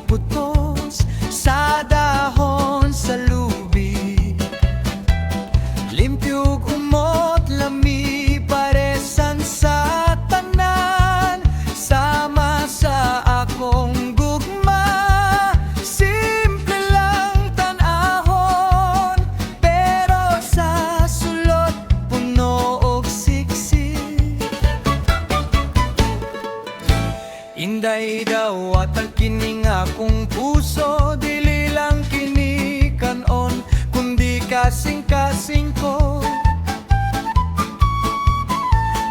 putos sa dahon sa lubi. Limpyog umot lami paresan sa tanan, sama sa akong gugma. Simple lang tan-ahon, pero sa sulod puno og siksik. Inday daw atang kining akong puso, dili lang kini kanon kundi kasing-kasing ko.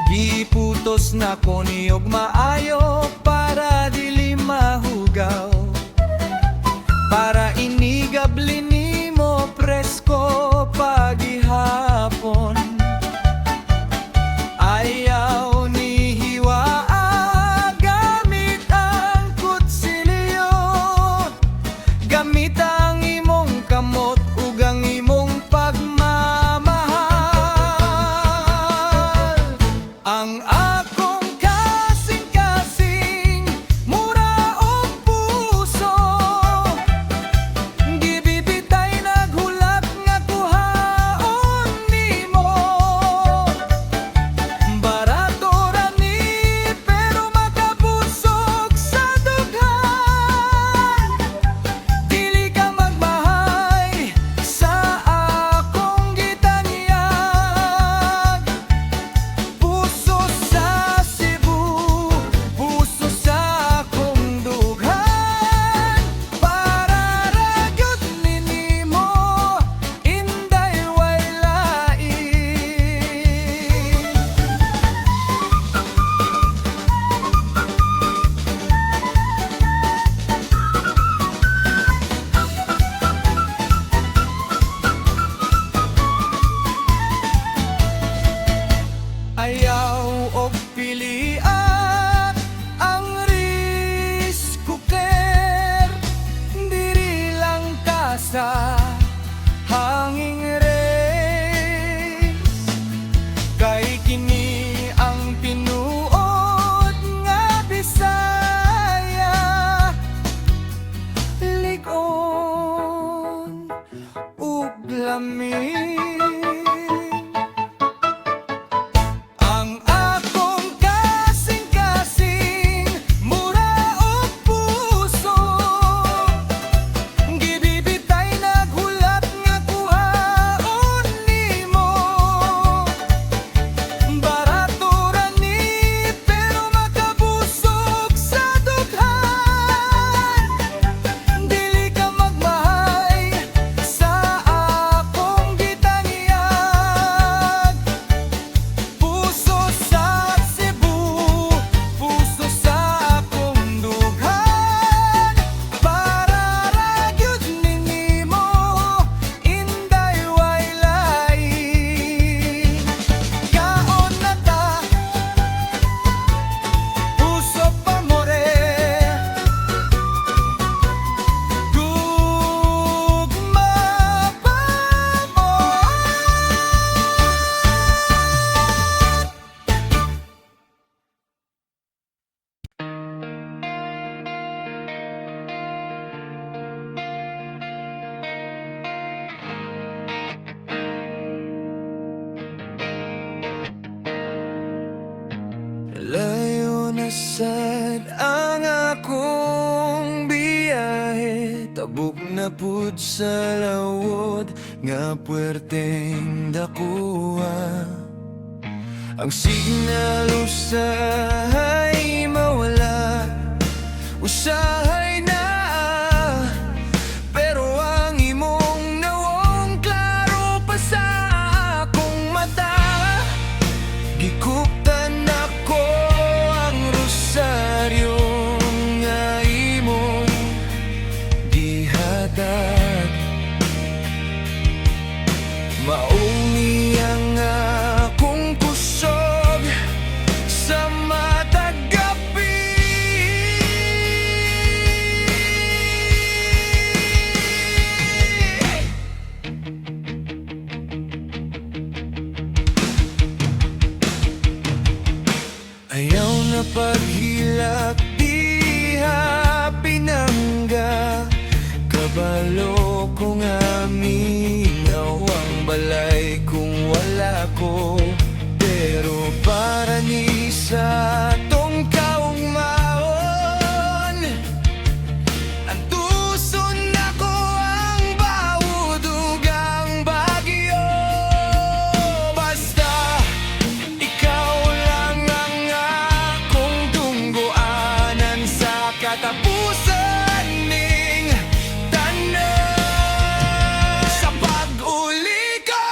Giputos na ko niyog maayo para dili mahugaw, para inigabli nimo presko pagihapon. Ayaw ni hiwaa gamit ang kutsilyo, gamit ang imong kamot ug ang imong pagmamahal. Ang akong kasing-kasing mura og puso, gibibitay naghulak nga kuhaon nimo. Barato ra ni pero makabusog sa dughan. Dili ka magbahay sa akong gitanyag. Puso sa Cebu, puso sa akong dughan. Para ra gyud ni nimo, inday way lain. Ayaw og pilian ang risko ker, diri lang ka sa hanging race. Kay kini ang tinuod nga Bisaya, lig-on ug lami. Ang akong kasing-kasing mura og puso, gibibitay naghulak nga kuhaon nimo. Barato ra ni pero makabusog sa dughan. Dili ka magmahay sa akong gitanyag. Puso sa Cebu, puso sa akong dughan. Para ra gyud ni nimo, inday way lain. Kaon na ta, puso pa more, gugma pa mo. Layo na sad ang akong biyahe, tabuk na pud sa lawod nga puwerteng dakuha. Ang signal usahay mawala, usahay na, pero ang imong nawong klaro pa sa akong mata. Gikuptan ako ang rosaryo nga imong gihatag. Mauni ang akong kusog sa matag gabi. Ayaw na paghilak, diha pinangga. malokong aminaw ang balay kung wala ko. Pero para ni sa tong kaugmaon, ang tuson ako ang baudugang bagyo. Basta ikaw lang ang akong tungguanan sa katapusan ning tanan. Sa pag-uli ko,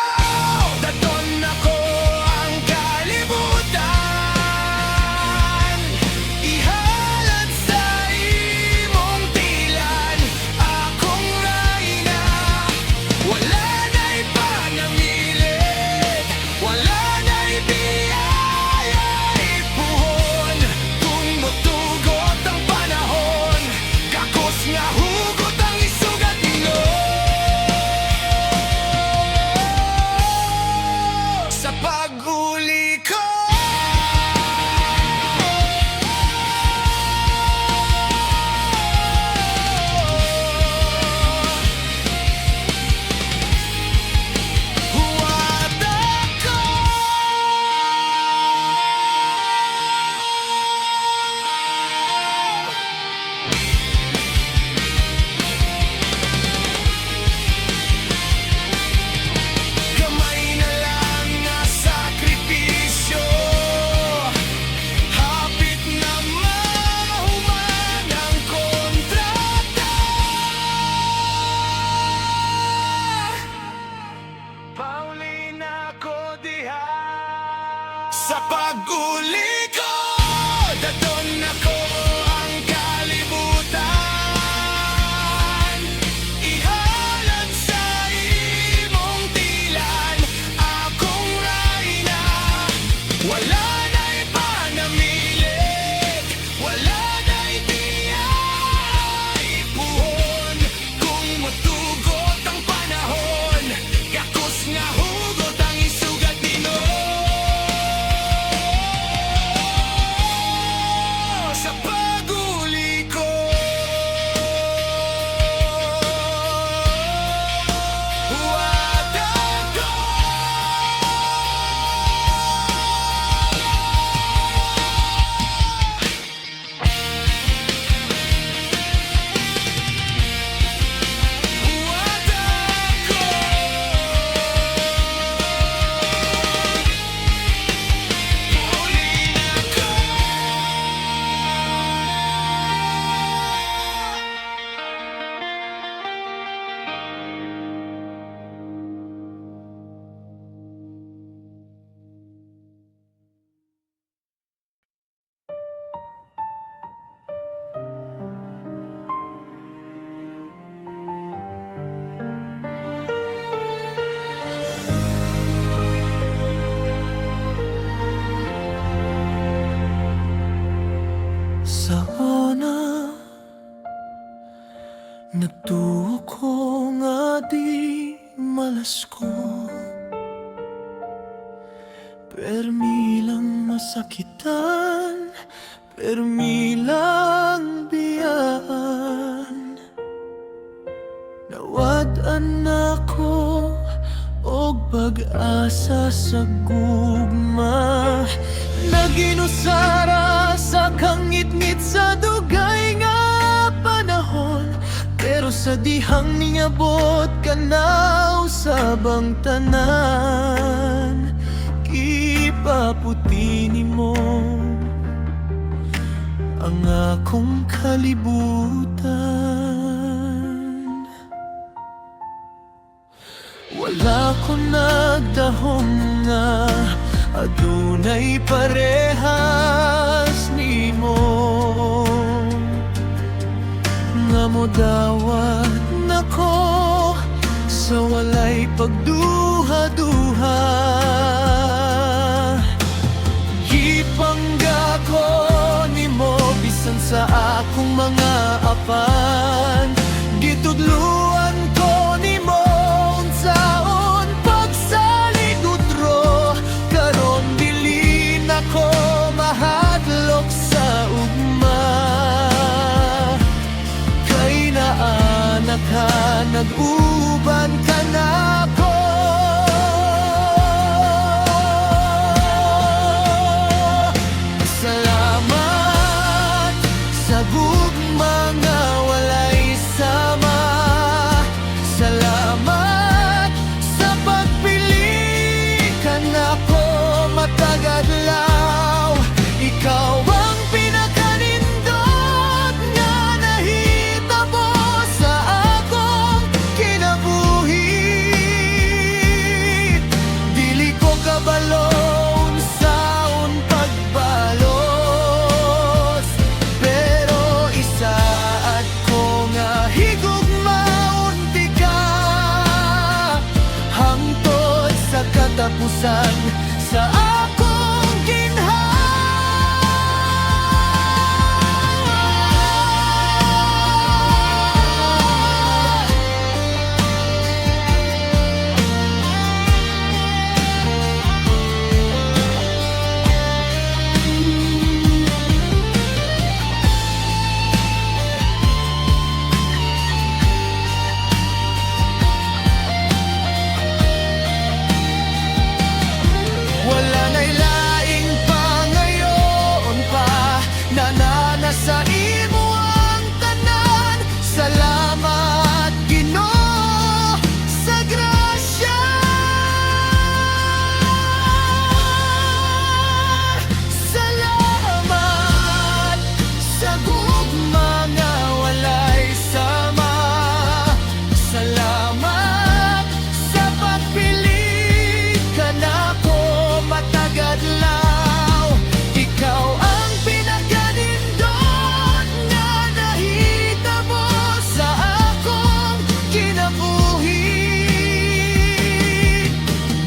daton ako ang kalibutan. Ihalad sa imong tilan akong rayna. Wala na'y panamilit, wala na'y biyaya'y puhon. Kung mutugot ang panahon, kakos nga hugot ang isugat nino. Sa pag-uli ko, huwad ako. Kamay na lang na sakripisyo, hapit na mahuman ang kontrata. Pauli na ko diha. Sa pag-uli ko, daton ako ang kalibutan. Ihalad sa imong tilan akong rayna. Wala na'y panamilit, wala na'y biya'y puhon. Kung matugot ang panahon, kakos nga hugot ang isugat nino. Sa pag-uli ko, huwad ako. Huwad ako. Uli na ko. Sa una, nagtuo ko nga di malas ko. Permilang masakitan, permilang biyaan. Nawad-an ako og pag-asa sa gugma. Naginusara sa kangit-ngit sa dugay nga panahon. Pero sa dihang ningabot ka na usabang tanan, ipaputi nimo ang akong kalibutan. Wala ko nagdahom nga adunay parehas nimo, nga modawat nako sa walay pagduha-duha. Gipangga ko nimo bisan sa akong mga apan. Gitudluan ko nimo unsaon pagsaligudro, karon dili na ko mahadlok sa ugma. Kay naa nakhan nako matagadlaw. Ikaw ang pinakanindot nga nahitabo sa akong kinabuhi. Dili ko kabalon saon pagbalos, pero isaad ko nga higugmaon ti ka hangtod sa katapusan sa akong ginhawa. Wala na'y laing pa ngayon pa, nananasa imo ang tanan. Salamat Ginoo sa grasya. Salamat sa gugma nga walay sama. Salamat sa pagpili ka nako matagadlaw. Ikaw ang pinakanindot nga nahitabo sa akong kinabuhi.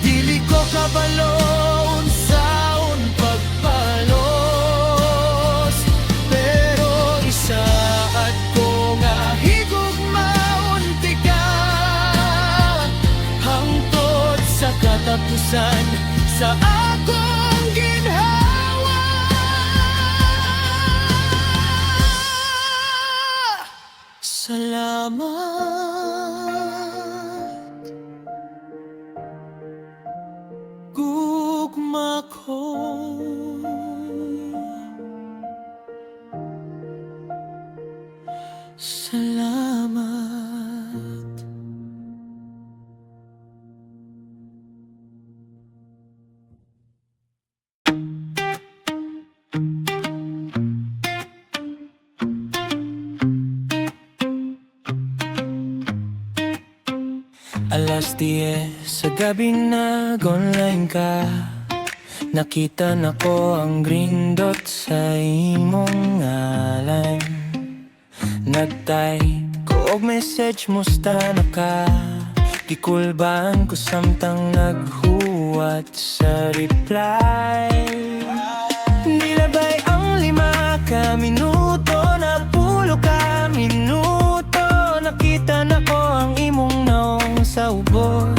Dili ko kabalon saon pagpalos, pero isaad ko nga higugmaon ti ka hangtod sa katapusan sa akong ginhawa. Salamat gugma ko. Salamat. Alas 10 sa gabi nag-online ka. Nakita na ko ang green dot sa imong ngalan. Nag-type ko og message musta na ka. Gikulbaan ko samtang naghuwat sa reply. Nilabay ang 5 ka minuto, na 10 ka minuto. Nakita na ko ang imong naong sa ubos.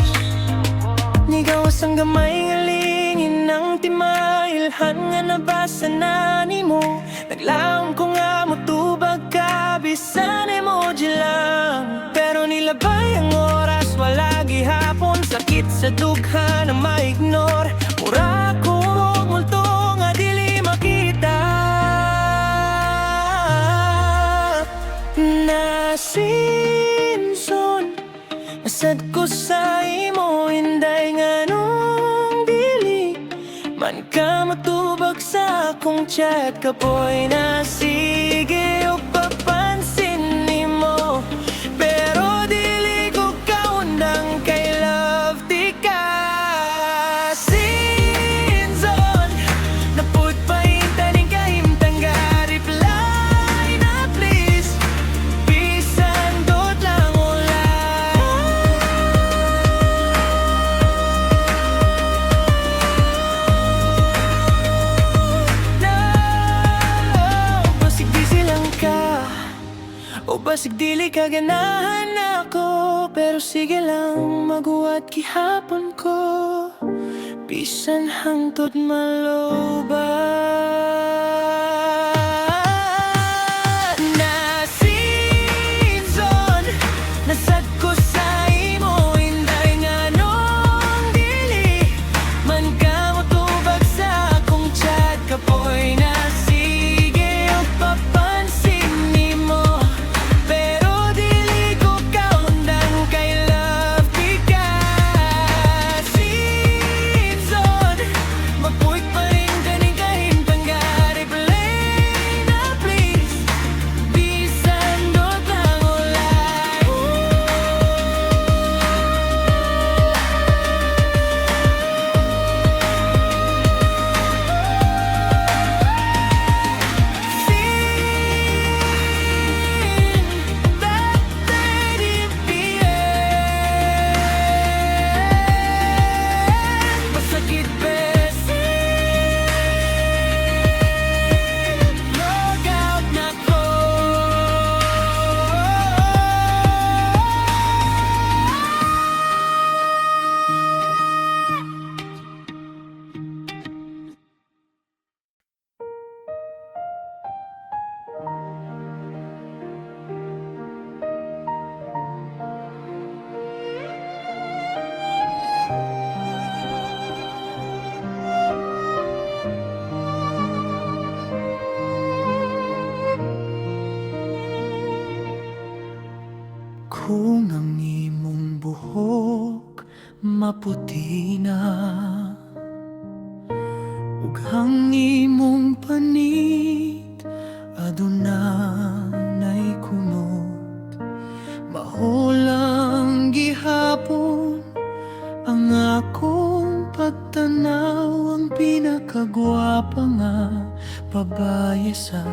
Nigawas ang gamay nga lingin ng timailhan nga nabasa na nimo. Naglaong ko nga motubag ka, bisan emoji lang. Pero nilabay ang oras, wala gihapon. Sakit sa dugha na ma-ignore. Mura ko multo nga dili makita. Nasinson nasad ko sa imo, hinday nga nung dili man ka matubag sa akong chat. Kapoy na sige o papansin nimo, pero dili ko kaundang kay love di ka. Sinson napud pahinta ning kahimtang ga reply na please. Bisan dot lang ulan na. Basig di silang ka o basig dili ka ganahan ako, pero sige lang maguwat gihapon ko. Bisan hangtod maloban. Nasinson nasad ko sa imo, hinday nga nung dili man ka motubag sa akong chat. Kapoy na sige o papansin nimo, pero dili ko kaundang kay love di ka. Sinson maputi na, ug ang imong panit adunay kunot. Mahulang gihapon ang akong pagtanaw, ang pinakagwapa nga babaye sa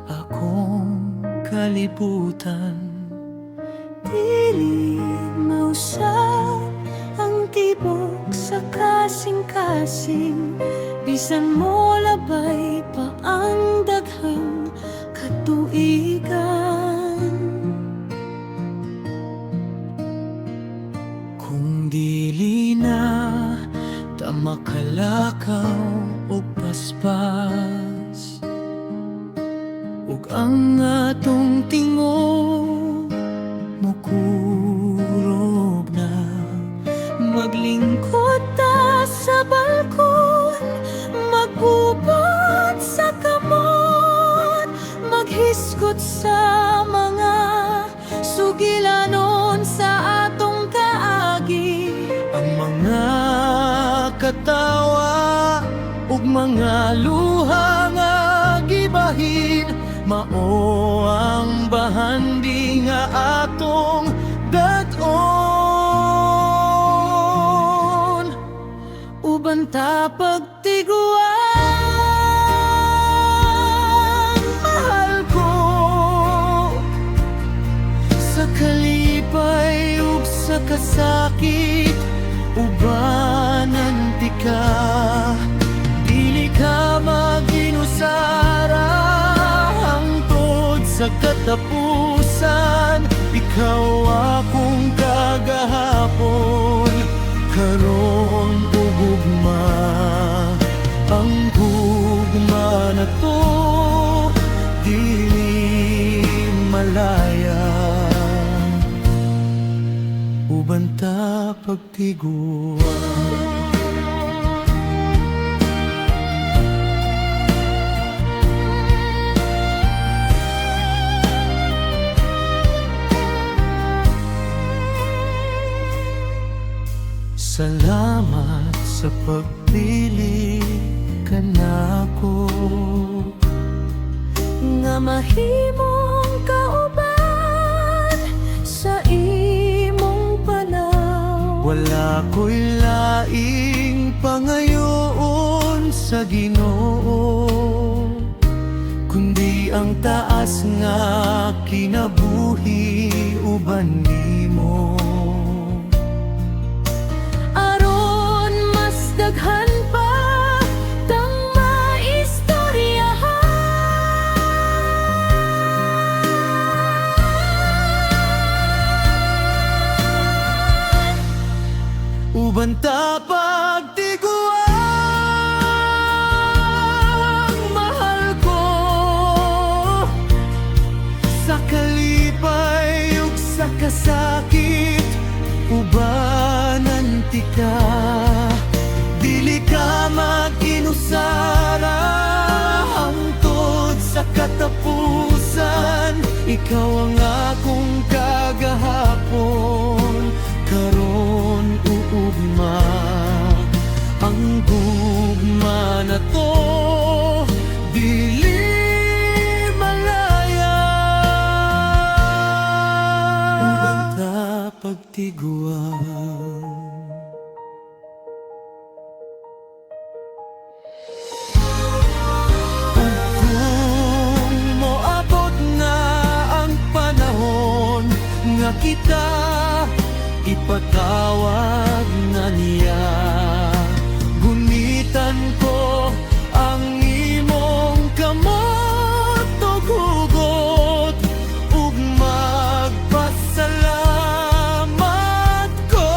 akong kalibutan. Dili mausap ang tibok sa kasing-kasing, bisan mo labay pa ang daghang katuigan. Kung dili na ta makalakaw o paspas, ug ang atong tingog mukurog na, Maglingkod ta sa balkon, magubad sa kamot, maghiskot sa mga sugilanon sa atong kaagi. ang mga katawa ug mga luha nga gibahin, mao ang bahandi nga atong dat-on. Uban ta pagtiguan, Mahal ko sa kalipay ug sa kasakit, ubanan ti ka. Dili ka maginusara hangtod sa katapusan. Ikaw akong kagahapon, karon ug ugma. Ang gugma na to dili malaya, uban ta pagtiguan. Salamat sa pagpili ka nako, nga mahimong kauban sa imong panaw. wala ko'y laing pangayoon sa Ginoo, kundi ang taas nga kinabuhi uban nimo. Aron mas daghan pa tang maistoryahan, Uban ta pagtiguan, mahal ko sa kalipay ug sa kasakit, ubanan ti ka. Dili ka mag-inusara hangtod sa katapusan. Ikaw ang akong kagahapon, karon uugma. Ang gugma na to dili malaya, uban ta pagtiguan. Kung moabot na ang panahon nga kita ipatawag na niya, gunitan ko ang imong kamot ug hugot, ug magpasalamat ko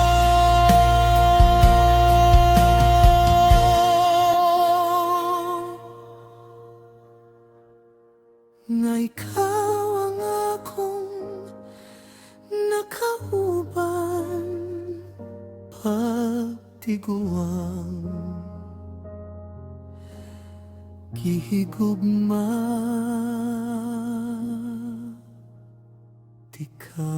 nga ikaw ang akong nakauban, pagtiguan, gihigugma ti ka.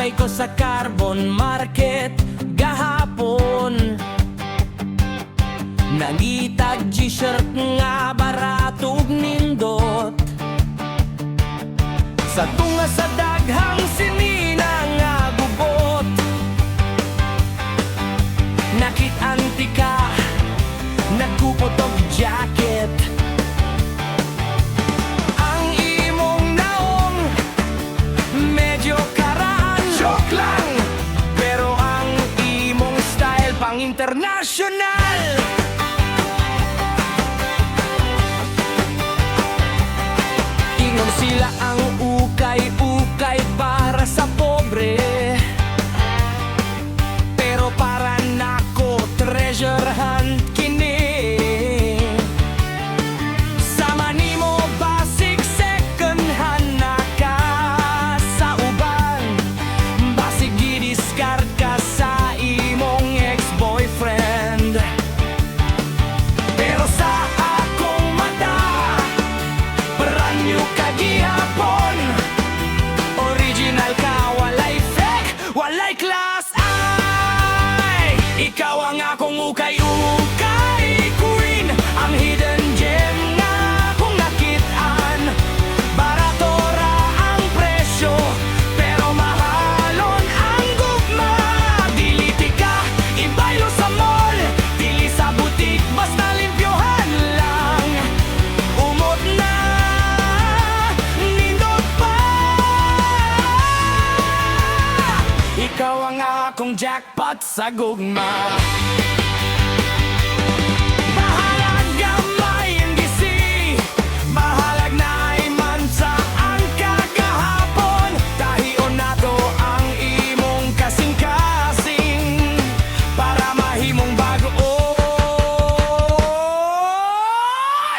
Nakabay ko sa carbon market gahapon. Nangitag G-shirt nga barato ug nindot. Sa tunga sa daghang sinina nga gubot, nakit-anti ka, nagkupot og jacket. Ang imong naong medyo karaan, joke lang, pero ang imong style pang international. Ingon sila ang ukay-ukay para sa pobre, pero para nako treasure hunt kini. Sama nimo basic second hand na ka sa uban, basig gidiscard ka sa imong ex-boyfriend. Pero sa akong mata, brand new ka gihapon. Original ka, walay fake, walay class. Ay, ikaw ang akong ukay-ukay queen, ang hidden gem na akong nakitaan. Barato ra ang presyo, pero mahalon ang gugma. Dili ka, ibaylo sa mall, dili sa butik, basta limpyohan lang. Umot na, nindot pa. Ikaw ang akong jackpot sa gugma. Bahalag gamay ang gisi, bahalag na ay mansa ang kagahapon. Tahion na to ang imong kasing-kasing para mahimong bago.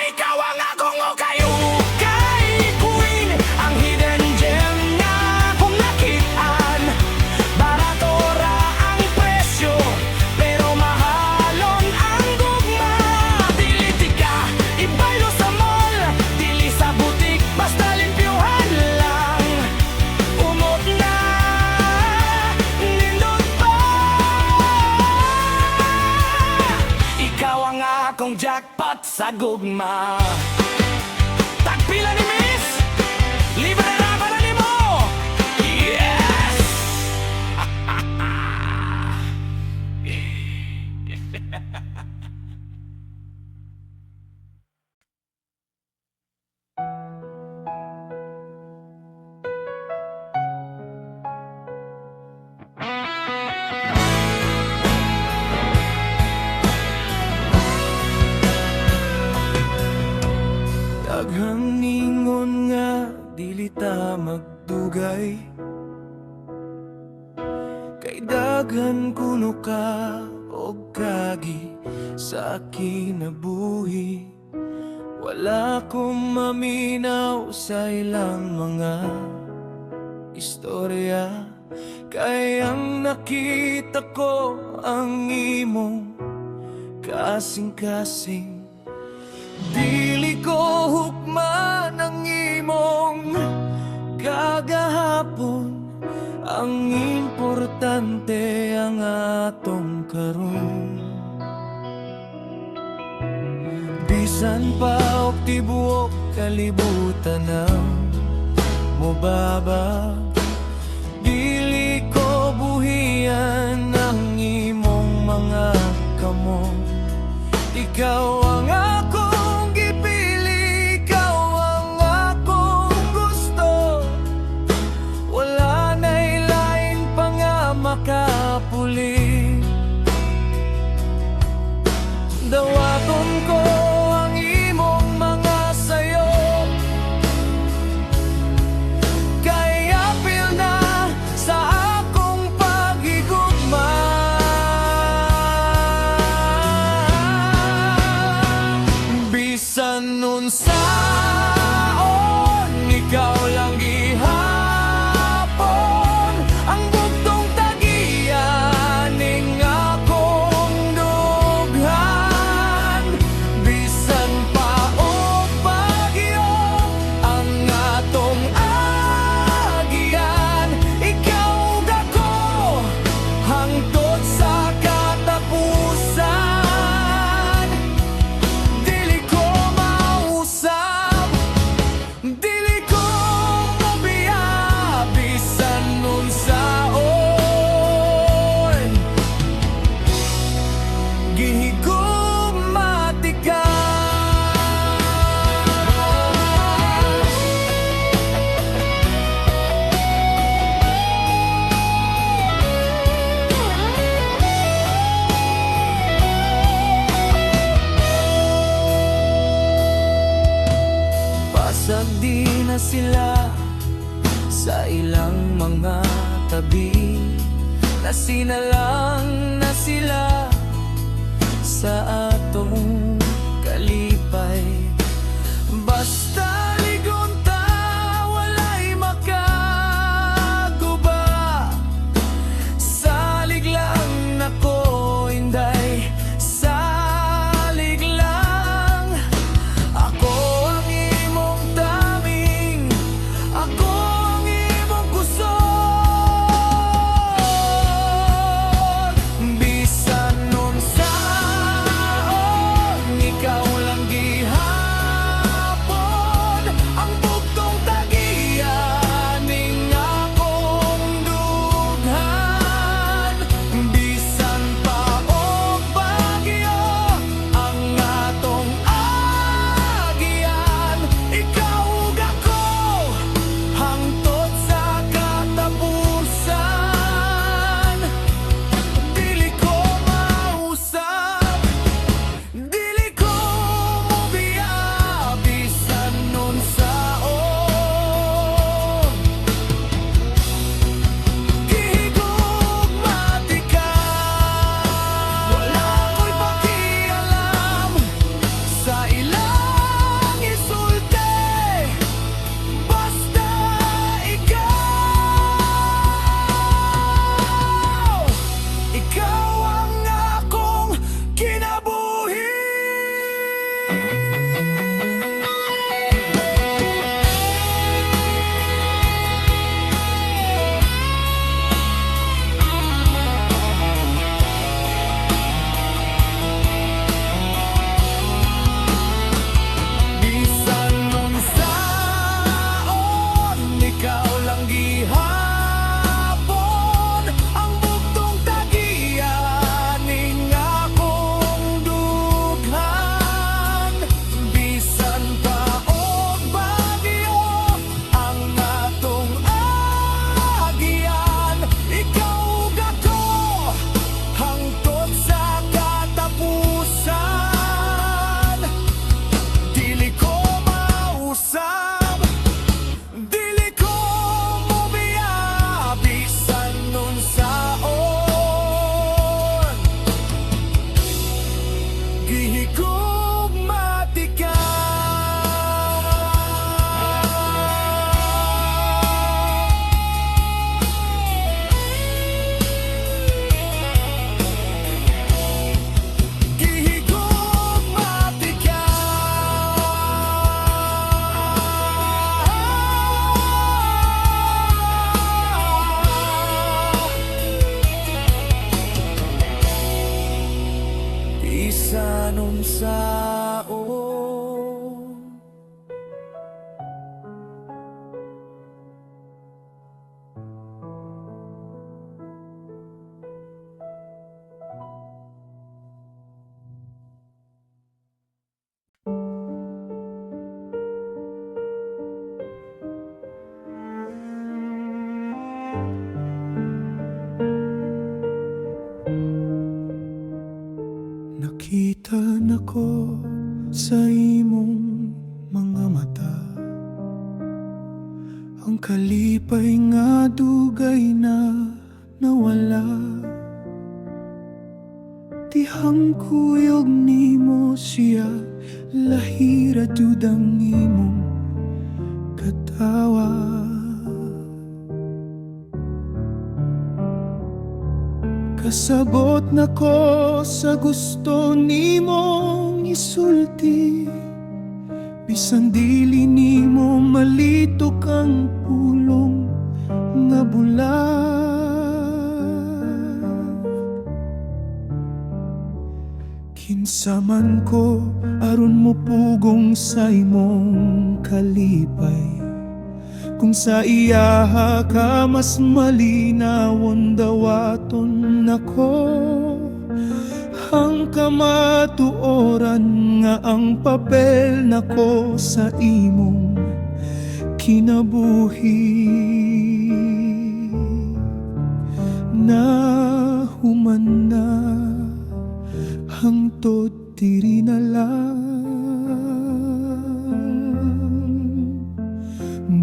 Ikaw ang akong ukay-ukay queen, ang hidden gem na akong nakitaan. Barato ra ang presyo, pero mahalon ang gugma. Dili ka, ibaylo sa mall, dili sa butik, basta limpyohan lang. Umot na, nindot pa. Ikaw ang akong jackpot sa gugma. Tagpila ni Miss, libre na para nimo. Yes! Daghang ningon nga dili ta magdugay, kay daghan kuno ka og kagi sa kinabuhi. Wala kong maminaw sa ilang mga istorya, kay ang nakita ko ang imong kasing-kasing. Dili ko hukman ang imong kagahapon, ang importante ang atong karon. Bisan pa og tibuok kalibutan ang mubaba, dili ko buhian ang imong mga kamot. Ikaw ang akong gipili, ikaw ang akong gusto. Wala na'y lain pa nga makapuli. Dawaton ko ang imong mga sayo, kay apil na sa akong paghigugma. Bisan unsaon, ikaw lang gihapon ang bugtong tagian ning akong dughan. na sila sa ilang mga tabi. Nasinalang na sila sa atong kalipay. Basta ligon ta, walay makaguba. Salig lang nako, inday, salig lang. Ako ang imong daming, ako ang imong kusog. Bisan nun saon, ikaw lang gihapon. Ang bugtong tagiyan ning akong dughan. Bisan pa og bagyo ang atong agian. Ikaw ug ako hangtod sa katapusan. Dili ko mausap, dili ko mobiya. Bisan nun saon, gihigugmati ka. Wala ko'y pakialam sa ilang isulti. Basta ikaw ang akong kinabuhi. Bisan nun saon, ikaw lang gihapon. Ang bugtong tagiyan ning akong dughan. Bisan pa og bagyo ang atong agian. Ikaw ug ako hangtod sa katapusan. Dili ko mausap, dili ko mobiya. Bisan nun saon, gihigugmati ka. Gihigugmati ka. Bisan nun saon. Nakita nako sa imong mga mata ang kalipay nga dugay na nawala. Tihang kuyog nimo siya, lahira dudang imong katawa. Kasabot nako sa gusto nimong isulti. Bisan dili nimo malito kang pulong nga bulag. Kinsa man ko aron mo pugong sa imong kalipay. Kung sa iyaha ka mas malinawon dawaton nako. Hang kamatuoran nga ang papel nako sa imong kinabuhi. Na human na hangtod diri na lang.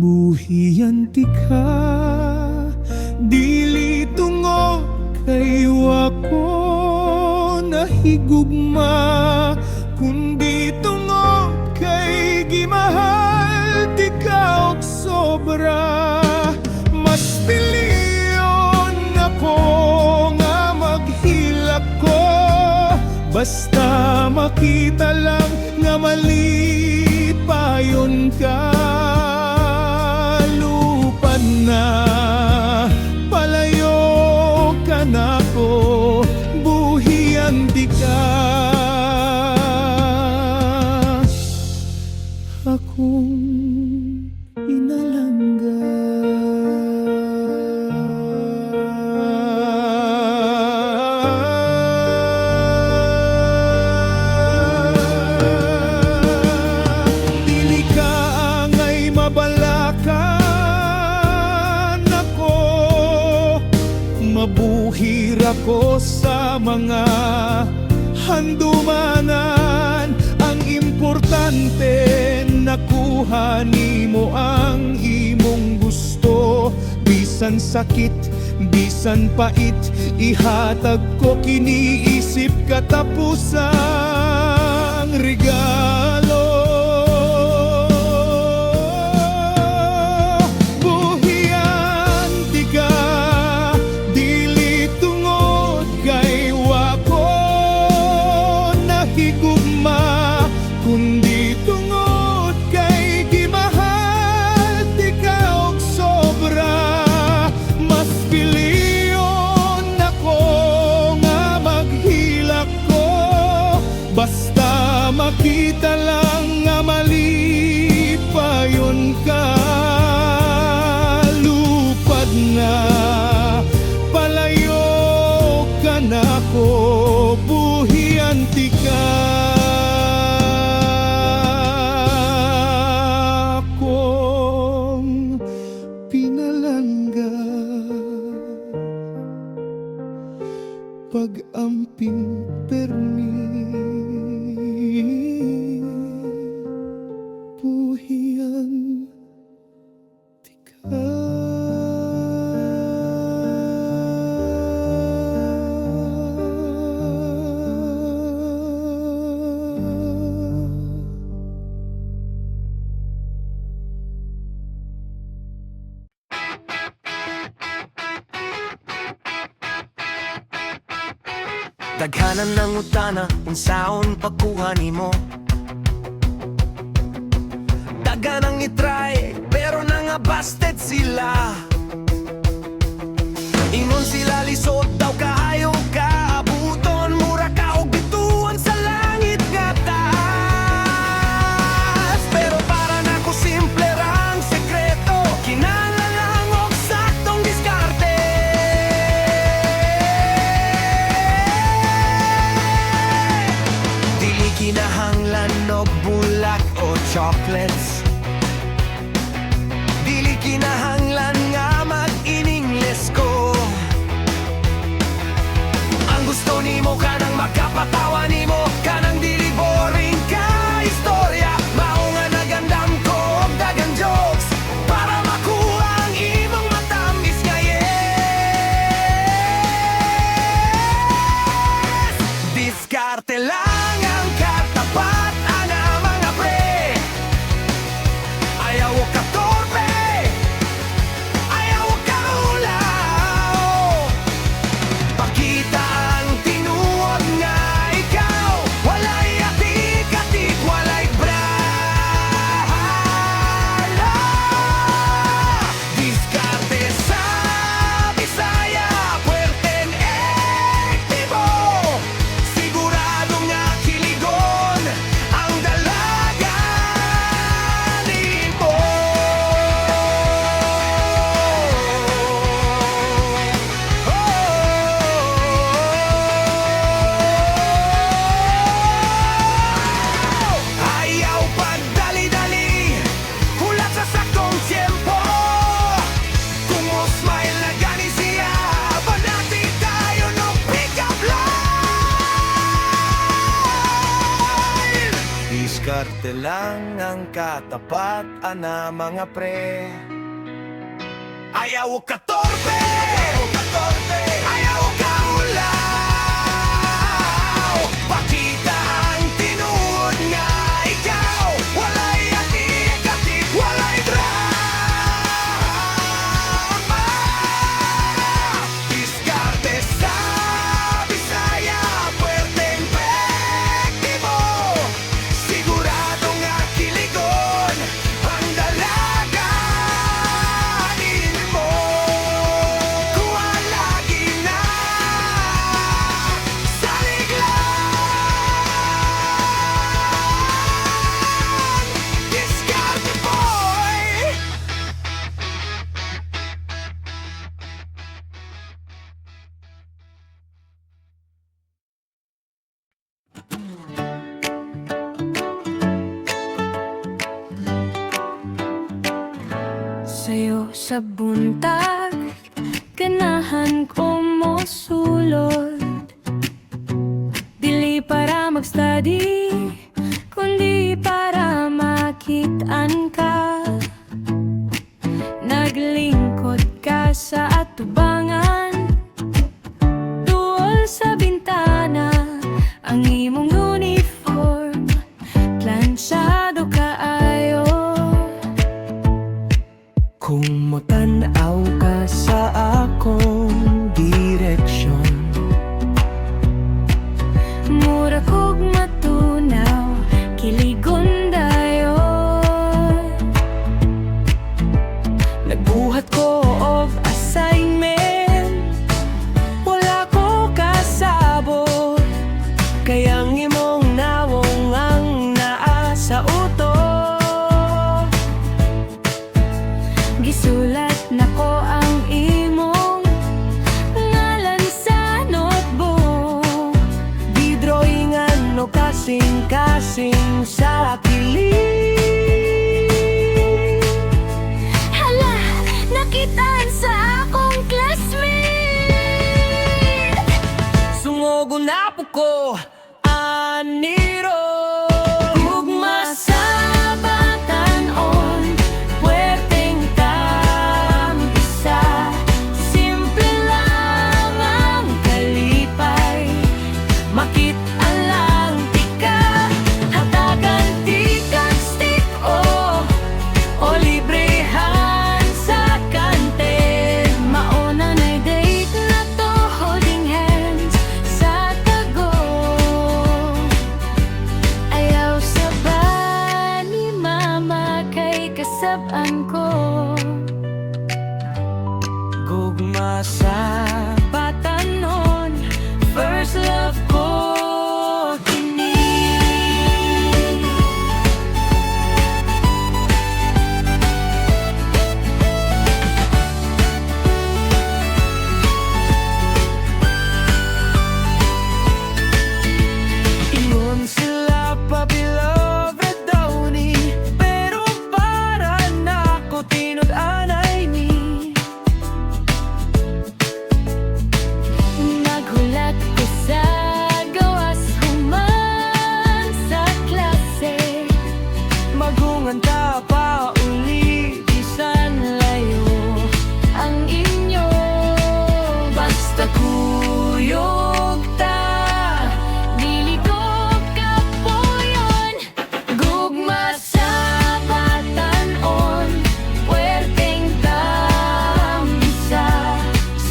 buhiyanti ka, dili tungo kay wako nahigugma, kundi tungo kay gimahal ti ka og sobra. Mas piliyon ako nga maghilak ko, basta makita lang nga mali payon ka. Lupad na palayo ka na ko, buhian di ka. Akong inalangga. Dili ka angay mabalakan ako, mabuhir ako sa mga handumanan. Ang importante nakuha nimo ang imong gusto, bisan sakit, bisan pait, ihatag ko kiniisip katapusang regalo. Buhian di ka, dili tungod kay wako nahigugma, kundi tungod kay gimahal di ka og sobra. Mas piliyon ako nga maghilak ko, basta makita lang nga mali payon ka. Lupad na palayo ka na ko, buhianti ka. Akong pinalangga, pag-amping permi, buhian di ka. Daghanan ng utana, unsaon pagkuha nimo. Daghanang itry, pero nangabasted sila. Ingon sila lisod daw kaayo ka, abuton mura ka og bituan sa langit nga taas. Pero para nako simple rang sekreto, kinahanglan lang og saktong diskarte. Dili kinahanglan og bulak o chocolates, dili kinahanglan nga mag-iningles ko. Ang gusto nimo kanang makapatawa nimo, kanang dili boring ka istorya. Mao nga nagandam ko og daghang jokes para makuha ang imong matamis nga yes. Diskarte lang ang katapat-an na mga pre, ayaw ka torpe, ayaw ka ulaw. Pakita ang tinuod nga ikaw, walay atik-atik, walay brala. Diskarte sa Bisaya, puwerteng ektibo, sigurado nga kiligon ang dalaga nimo. Diskarte lang ang katapatan na mga pre. Ayaw ka torpe, ayaw ka ulaw. Pakita ang tinuod nga ikaw. Walay atik-atik, walay drama. Diskarte sa Bisaya, puwerteng epektibo. Sigurado nga kiligon ang dalaganin mo. Kuha lagi na salig lang. Diskarte boy. Sa'yo sa buntag, ganahan ko mo sulod. Dili para mag-study, kundi para makitaan ka. Naglingkod ka sa atubangan, tuol sa bintana, ang imong uniform, plansyado kaayo. Kung motanaw ka sa akong direksyon, Mura kog matunaw, kiligon dayon. nagbuhat ko og assignment, wala ko kasabot. Kaya ang imong nawong ang naa sa utok. Gisulat nako ang imong ngalan sa notebook. Di drawingan no kasing-kasing sa kilig. Hala, nakitaan sa akong classmate. Sungogo na po ko, aniro. Ugma sa batanon, puwerteng tambisa. Simple lang ang kalipay, makit-an lang tika. Hatagan tikag stick o librehan sa kanten. Mauna na'y date na to, holding hands sa tago. Ayaw sa ba ni mama kay kasabaan ko. Gugma sa Batanon, first love ko kini. ingon sila pa beloved daw ni, pero para nako tinud-anay ni. Naghulat ko sa gawas human sa klase. Magungan ta pa uli, bisan layo Ang inyo basta kuyog ta, dili ko kapuyon. Gugma sa batanon, puwerteng tambisa.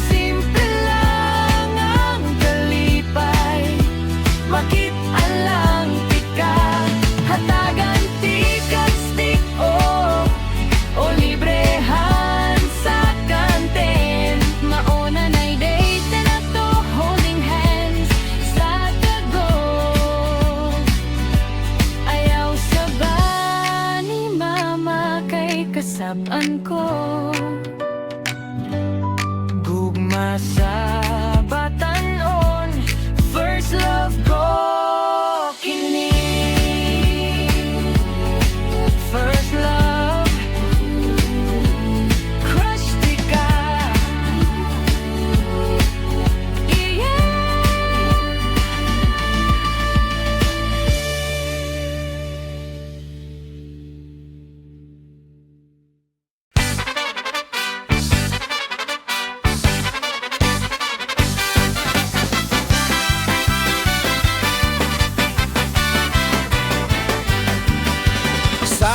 Simple lang ang kalipay, makit-an lang tika. Hatagan tikag stick o librehan sa kanten. Mauna na'y date na to, holding hands sa tago. Ayaw sa ba ni mama kay kasabaan ko. gugma sa batanon, first love ko kini. First love, Crush di ka, yeah.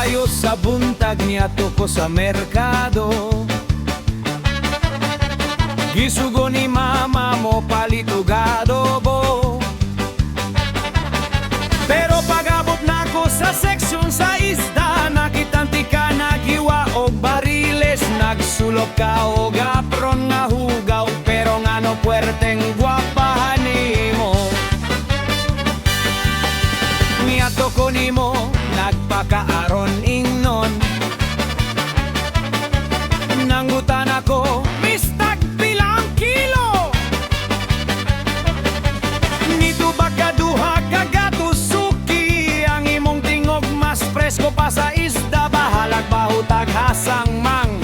Padayo sa buntag niya ko sa merkado. Gisugo ni mama mo palitugado bo. Pero pag-abot na ko sa seksyon sa isda, nakitanti ka nagiwa og bariles. Nagsulok ka og apron nga hugaw, pero nga no puwerteng gwapahan nimo. Miato ko nimo, nagpakaaron ingnon. Nanggutan ako, mistag bilang kilo. Nito ba kaduha kagatos suki, ang imong tingog mas presko pa sa isda. Bahalag bahutag hasang mang,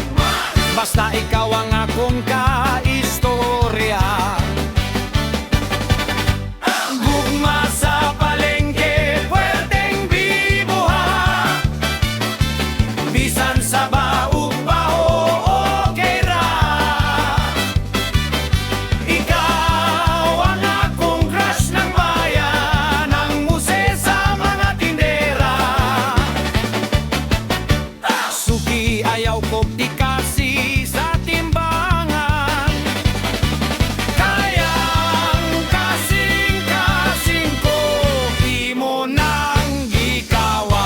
basta ikaw ang akong kaistorya. Gugma sa palengke, puwerteng bibuha. Bisan sa baog baho, okay ra. Ikaw ang akong crush ng bayan, ang muse sa mga tindera. Suki ayaw ko tikasi sa timbangan. Kayang kasing-kasing ko, di mo nang gikawan.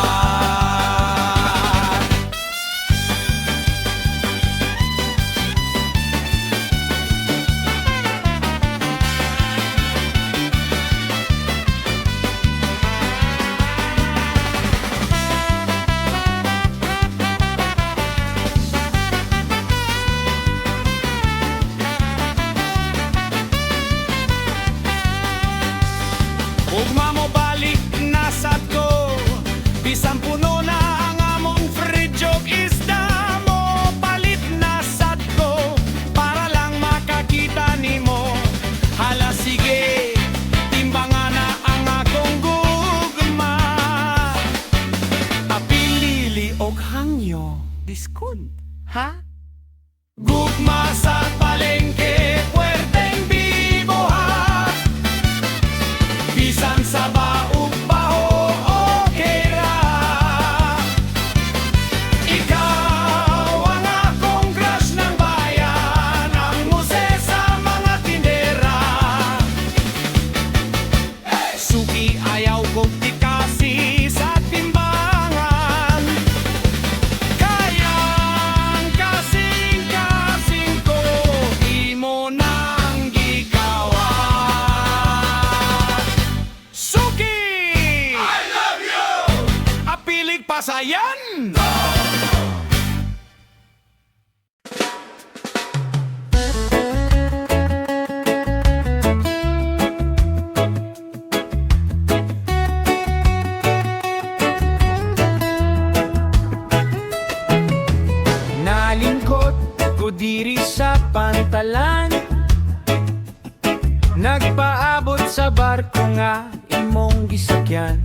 Ugma mo balik nasad ko, bisan puno na ang among fridge og isda mo. Palit nasad ko, para lang makakita nimo. Hala sige, timbangan na ang akong gugma. Apilili og hangyo, diskon, ha? Gugma sa palengke, puwerteng bibuhat. Bisan sa baog baho, okay ra. Ikaw ang akong crush ng bayan, ang muse sa mga tindera. Suki ayaw kong tikasi sa timbangan. Kayang kasing-kasing ko, di mo nang gikawan. Suki! I love you! Apilig pasayan! Nalingkot ko diri sa pantalan. Nagpaabot sa barko nga imong gisakyan.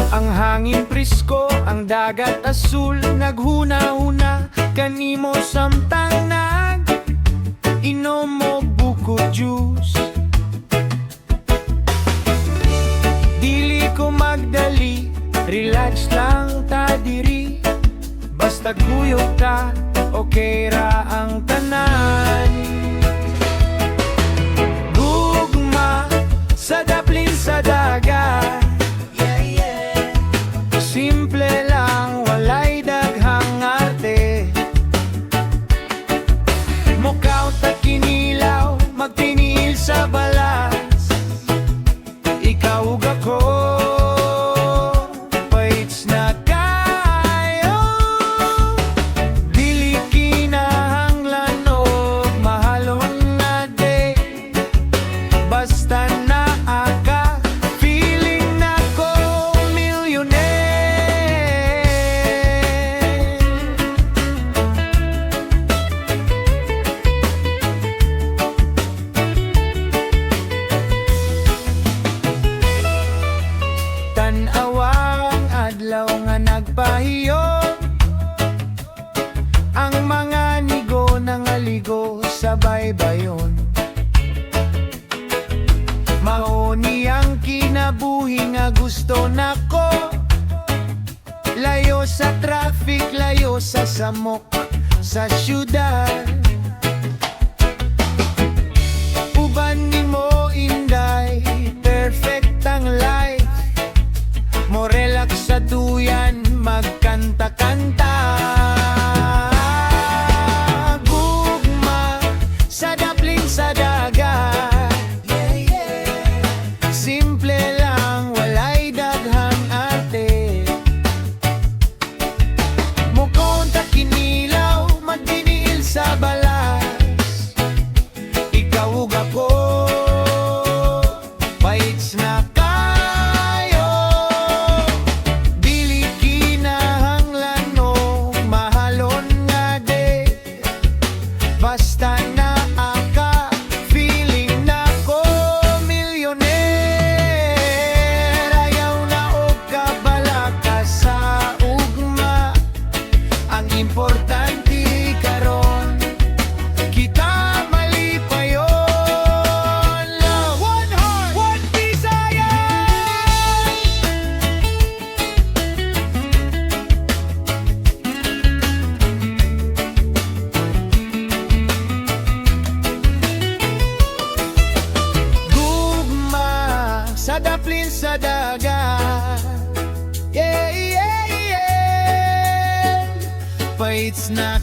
Ang hangin presko, ang dagat asul. Naghuna-huna kanimo samtang inom mo buko juice. Dili ko magdali, relax lang ta diri. Basta kuyog ta, okay ra ang tanan. Gugma sa daplin sa dagat. Simple lang, walay daghang arte. Mukaw ta kinilaw, magtinil sa balas. Ikaw ug ako, paits na kayo. Dili kinahanglan og mahalon na day. Basta naa ka, feeling na ko millionaire. Tan-awang adlaw nga nagpahiyom, ang mga nigo nangaligo sa baybayon. Maoni ang kinabuhi nga gusto nako, Layo sa traffic, layo sa samok, sa syudad. Uban ni mo inday, perfect ang life. Mo relax sa duyan, magkanta-kanta. Gugma sa dapling sa dagat. Simple lang, walay daghang arte. Mukon ta kinilaw, magdiniil sa balas. Ikaw ug ako, paits na kayo. Dili kinahanglan o mahalon nga de. Basta naa ka, feeling na ko milyoner. Ayaw na og kabalaka sa ugma. Ang importante karon, kita malipayon. Love, one heart, one desire. Gugma sa daplin sa dagat. Yeah, yeah, yeah. Paits na